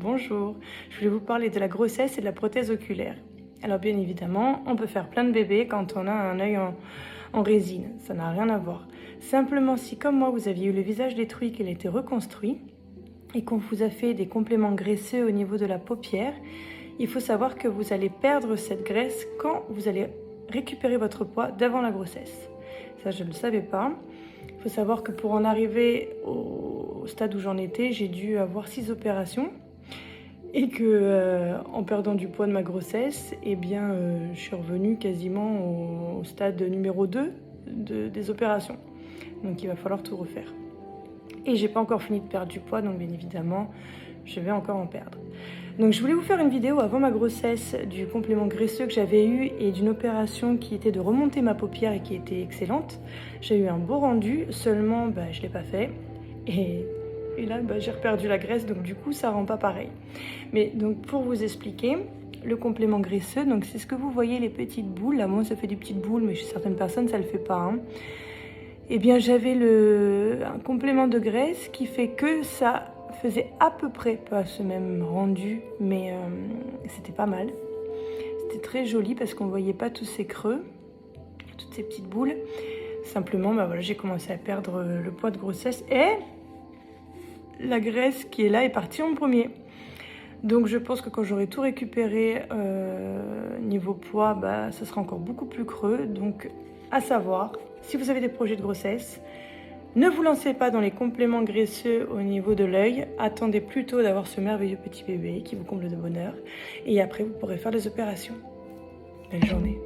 bonjour. Je voulais vous parler de la grossesse et de la prothèse oculaire. Alors bien évidemment, on peut faire plein de bébés quand on a un œil en résine. Ça n'a rien à voir. Simplement, si comme moi, vous aviez eu le visage détruit, qu'il a été reconstruit, et qu'on vous a fait des compléments graisseux au niveau de la paupière, il faut savoir que vous allez perdre cette graisse quand vous allez récupérer votre poids d'avant la grossesse. Ça, je ne le savais pas. Il faut savoir que pour en arriver au stade où j'en étais, j'ai dû avoir 6 opérations et que en perdant du poids de ma grossesse, je suis revenue quasiment au stade numéro 2 des opérations. Donc il va falloir tout refaire. Et j'ai pas encore fini de perdre du poids, donc bien évidemment, je vais encore en perdre. Donc je voulais vous faire une vidéo avant ma grossesse du complément graisseux que j'avais eu et d'une opération qui était de remonter ma paupière et qui était excellente. J'ai eu un beau rendu, seulement je l'ai pas fait. Et là, j'ai reperdu la graisse, donc du coup, ça rend pas pareil. Mais donc pour vous expliquer, le complément graisseux, donc c'est ce que vous voyez, les petites boules. Là, moi, ça fait des petites boules, mais chez certaines personnes, ça le fait pas. Eh bien, j'avais un complément de graisse qui fait que ça faisait à peu près, pas ce même rendu, mais c'était pas mal. C'était très joli parce qu'on voyait pas tous ces creux, toutes ces petites boules. Simplement, j'ai commencé à perdre le poids de grossesse et la graisse qui est là est partie en premier. Donc je pense que quand j'aurai tout récupéré niveau poids, ça sera encore beaucoup plus creux. Donc à savoir, si vous avez des projets de grossesse, ne vous lancez pas dans les compléments graisseux au niveau de l'œil. Attendez plutôt d'avoir ce merveilleux petit bébé qui vous comble de bonheur. Et après, vous pourrez faire des opérations. Belle journée.